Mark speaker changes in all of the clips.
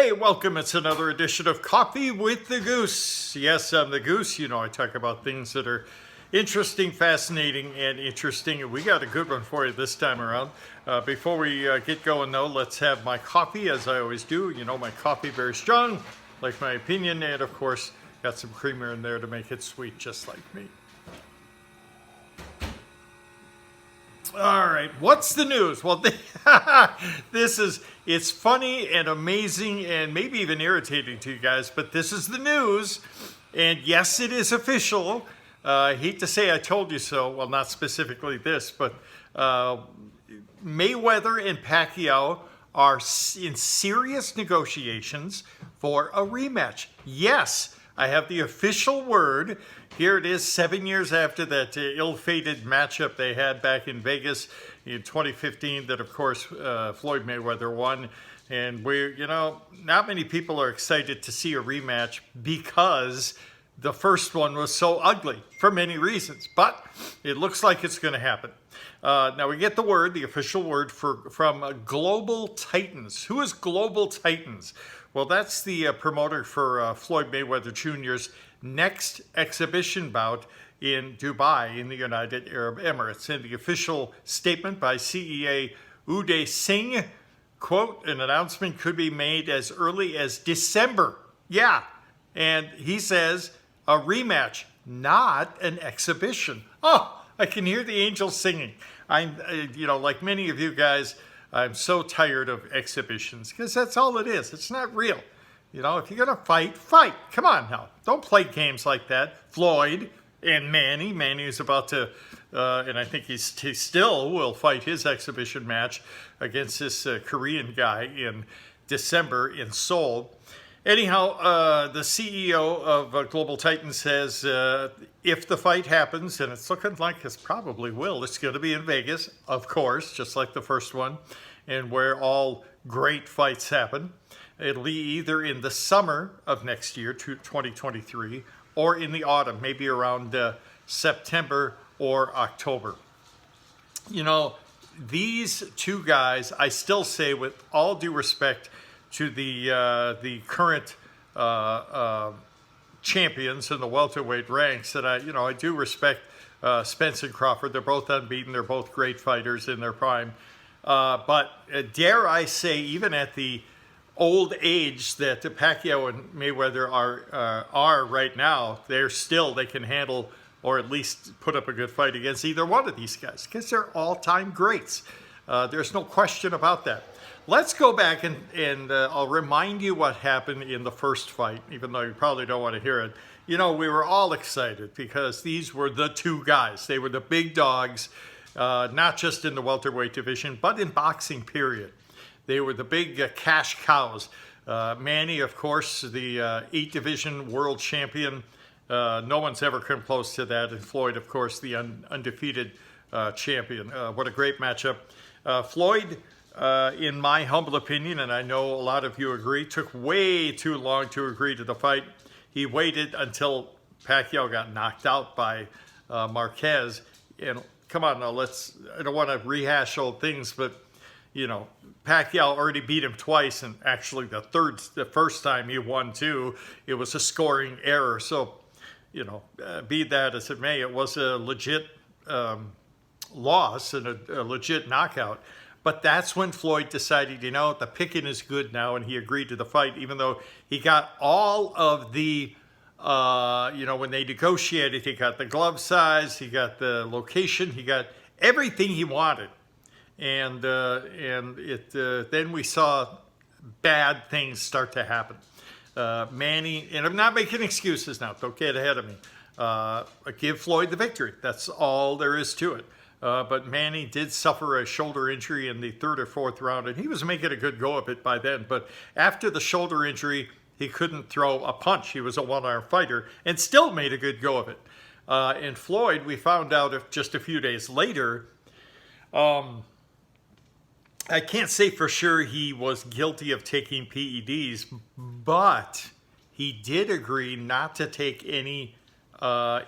Speaker 1: Hey, welcome. It's another edition of Coffee with the Goose. Yes, I'm the Goose. You know, I talk about things that are interesting, fascinating, and interesting. And we got a good one for you this time around. Before we get going, though, let's have my coffee, as I always do. You know, my coffee very strong, like my opinion. And, of course, got some creamer in there to make it sweet, just like me. All right, what's the news? Well, it's funny and amazing and maybe even irritating to you guys, but this is the news. And yes, it is official. I hate to say I told you so. Well, not specifically this, but Mayweather and Pacquiao are in serious negotiations for a rematch. Yes, I have the official word. Here it is, 7 years after that ill-fated matchup they had back in Vegas in 2015 that, of course, Floyd Mayweather won. And not many people are excited to see a rematch because the first one was so ugly for many reasons. But it looks like it's going to happen. Now we get the official word from Global Titans. Who is Global Titans? Well, that's the promoter for Floyd Mayweather Jr.'s next exhibition bout in Dubai in the United Arab Emirates. In the official statement by CEA Uday Singh, quote, an announcement could be made as early as December. Yeah, and he says a rematch, not an exhibition. Oh, I can hear the angels singing. Like many of you guys, I'm so tired of exhibitions because that's all it is. It's not real. You know, if you're going to fight, fight. Come on now. Don't play games like that. Floyd and Manny. Manny is about to, and I think he still will fight his exhibition match against this Korean guy in December in Seoul. Anyhow, the CEO of Global Titan says if the fight happens, and it's looking like it probably will, it's going to be in Vegas, of course, just like the first one, and where all great fights happen. It'll be either in the summer of next year, 2023, or in the autumn, maybe around September or October. You know, these two guys, I still say with all due respect to the current champions in the welterweight ranks, that I do respect Spence and Crawford. They're both unbeaten. They're both great fighters in their prime. But dare I say, even at the old age that Pacquiao and Mayweather are right now, they can handle or at least put up a good fight against either one of these guys because they're all-time greats. There's no question about that. Let's go back and I'll remind you what happened in the first fight, even though you probably don't want to hear it. You know, we were all excited because these were the two guys. They were the big dogs, not just in the welterweight division, but in boxing, period. They were the big cash cows. Manny, of course, the 8-division world champion. No one's ever come close to that. And Floyd, of course, the undefeated champion. What a great matchup. Floyd, in my humble opinion, and I know a lot of you agree, took way too long to agree to the fight. He waited until Pacquiao got knocked out by Marquez. And come on now, I don't want to rehash old things, but you know, Pacquiao already beat him twice, and actually the first time he won too, it was a scoring error. So, you know, be that as it may, it was a legit loss and a legit knockout. But that's when Floyd decided, you know, the picking is good now, and he agreed to the fight, even though he got all of the, when they negotiated, he got the glove size, he got the location, he got everything he wanted. And then we saw bad things start to happen. Manny, and I'm not making excuses now, don't get ahead of me. Give Floyd the victory. That's all there is to it. But Manny did suffer a shoulder injury in the third or fourth round, and he was making a good go of it by then. But after the shoulder injury, he couldn't throw a punch. He was a one-arm fighter and still made a good go of it. And Floyd, we found out just a few days later, I can't say for sure he was guilty of taking PEDs, but he did agree not to take any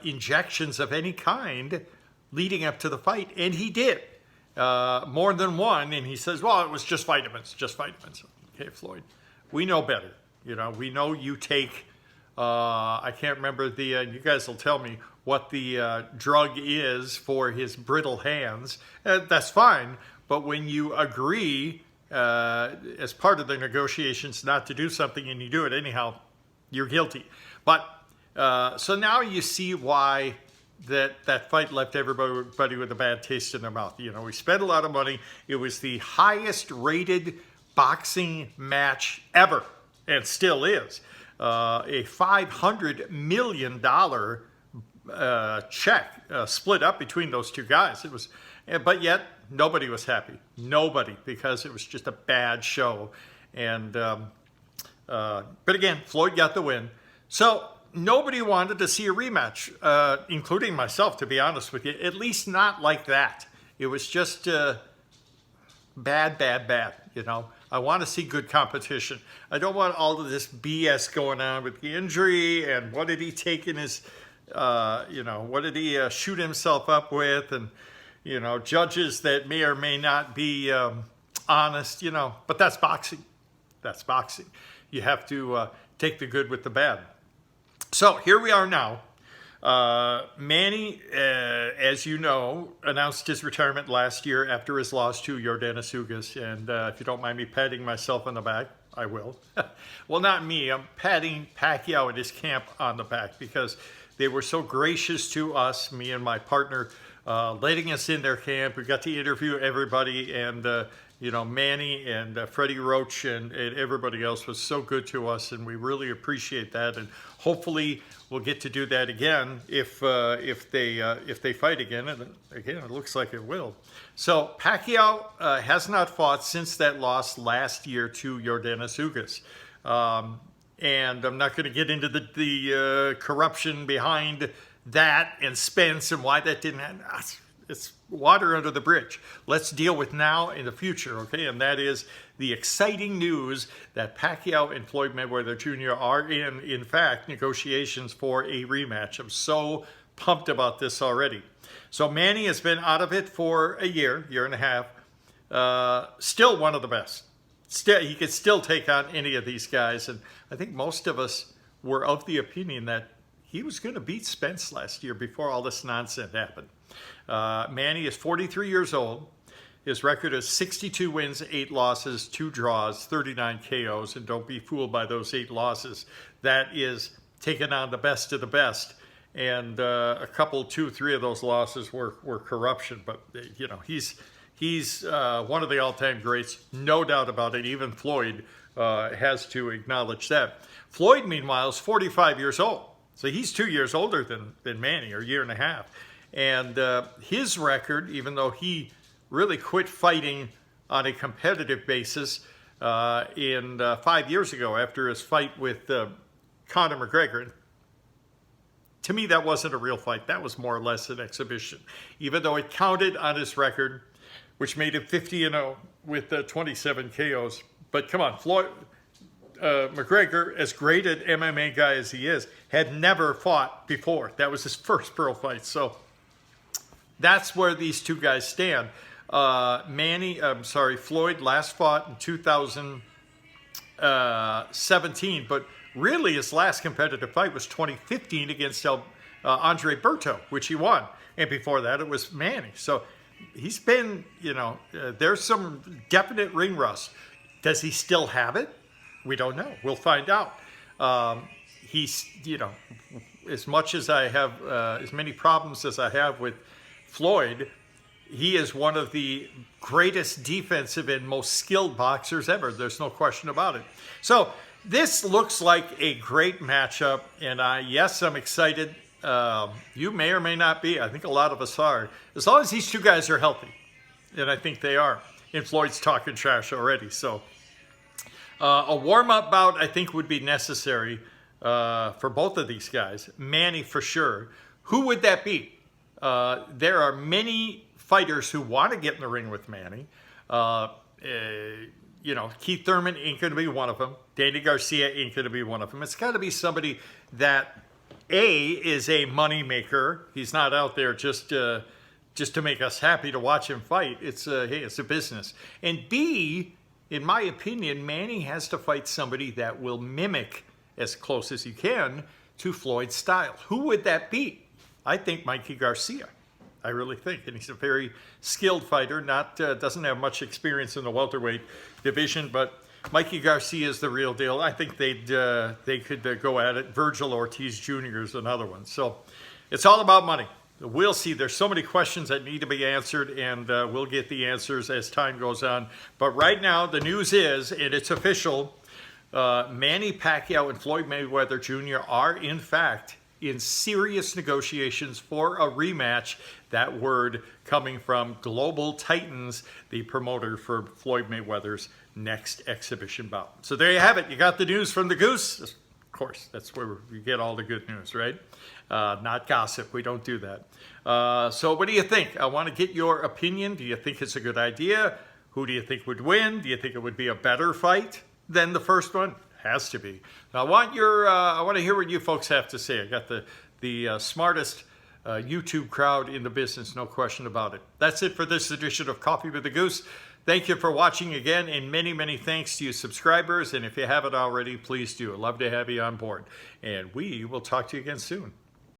Speaker 1: injections of any kind leading up to the fight, and he did. More than one, and he says, well, it was just vitamins. Okay, Floyd. we know better. You know, we know you take, I can't remember you guys will tell me what the drug is for his brittle hands. That's fine. But when you agree as part of the negotiations not to do something and you do it anyhow, you're guilty. But so now you see why that fight left everybody with a bad taste in their mouth. You know, we spent a lot of money. It was the highest rated boxing match ever, and still is. A $500 million check split up between those two guys. It was, but yet nobody was happy. Nobody, because it was just a bad show. And but again, Floyd got the win. So nobody wanted to see a rematch, including myself, to be honest with you. At least not like that. It was just bad, you know. I want to see good competition. I don't want all of this BS going on with the injury and what did he take in his, you know, what did he shoot himself up with, and, you know, judges that may or may not be honest, you know. But that's boxing. That's boxing. You have to take the good with the bad. So here we are now. Manny, as you know, announced his retirement last year after his loss to Yordenis Ugas. And if you don't mind me patting myself on the back, I will. Well, not me. I'm patting Pacquiao and his camp on the back because they were so gracious to us, me and my partner, letting us in their camp. We got to interview everybody, and you know, Manny and Freddie Roach and everybody else was so good to us, and we really appreciate that. And hopefully we'll get to do that again if they fight again. And again, it looks like it will. So Pacquiao has not fought since that loss last year to Yordenis Ugas. And I'm not going to get into the corruption behind that and Spence and why that didn't happen. It's water under the bridge. Let's deal with now and the future, okay? And that is the exciting news that Pacquiao and Floyd Mayweather Jr. are in fact, negotiations for a rematch. I'm so pumped about this already. So Manny has been out of it for a year and a half. Still one of the best. He could still take on any of these guys. And I think most of us were of the opinion that he was going to beat Spence last year before all this nonsense happened. Manny is 43 years old. His record is 62 wins, 8 losses, 2 draws, 39 KOs. And don't be fooled by those 8 losses. That is taking on the best of the best. And a couple, 2, 3 of those losses were corruption. But, you know, he's one of the all-time greats, no doubt about it. Even Floyd has to acknowledge that. Floyd, meanwhile, is 45 years old. So he's 2 years older than Manny, or a year and a half. And his record, even though he really quit fighting on a competitive basis 5 years ago after his fight with Conor McGregor, to me that wasn't a real fight. That was more or less an exhibition, even though it counted on his record, which made him 50-0 with 27 KOs. But come on, Floyd McGregor, as great an MMA guy as he is, had never fought before. That was his first pro fight. So that's where these two guys stand. Floyd last fought in 2017, but really his last competitive fight was 2015 against Andre Berto, which he won. And before that, it was Manny. So he's been, you know, there's some definite ring rust. Does he still have it? We don't know. We'll find out. He's, you know, as much as I have, as many problems as I have with Floyd, he is one of the greatest defensive and most skilled boxers ever. There's no question about it. So this looks like a great matchup, and yes, I'm excited. You may or may not be. I think a lot of us are. As long as these two guys are healthy, and I think they are. And Floyd's talking trash already. So a warm-up bout, I think, would be necessary for both of these guys. Manny, for sure. Who would that be? There are many fighters who want to get in the ring with Manny. You know, Keith Thurman ain't going to be one of them. Danny Garcia ain't going to be one of them. It's got to be somebody that, A, is a money maker. He's not out there just to make us happy to watch him fight. It's hey, it's a business. And B, in my opinion, Manny has to fight somebody that will mimic as close as he can to Floyd's style. Who would that be? I think Mikey Garcia. I really think, and he's a very skilled fighter. Doesn't have much experience in the welterweight division, but Mikey Garcia is the real deal. I think they could go at it. Virgil Ortiz Jr. is another one. So it's all about money. We'll see. There's so many questions that need to be answered, and we'll get the answers as time goes on. But right now, the news is, and it's official, Manny Pacquiao and Floyd Mayweather Jr. are, in fact, in serious negotiations for a rematch. That word coming from Global Titans, the promoter for Floyd Mayweather's next exhibition bout. So there you have it. You got the news from the Goose. Of course, that's where we get all the good news, right? Not gossip. We don't do that. So what do you think? I want to get your opinion. Do you think it's a good idea? Who do you think would win? Do you think it would be a better fight than the first one? Has to be. Now, I want to hear what you folks have to say. I got the smartest YouTube crowd in the business, no question about it. That's it for this edition of Coffee with the Goose. Thank you for watching again, and many, many thanks to you subscribers. And if you haven't already, please do. I'd love to have you on board. And we will talk to you again soon.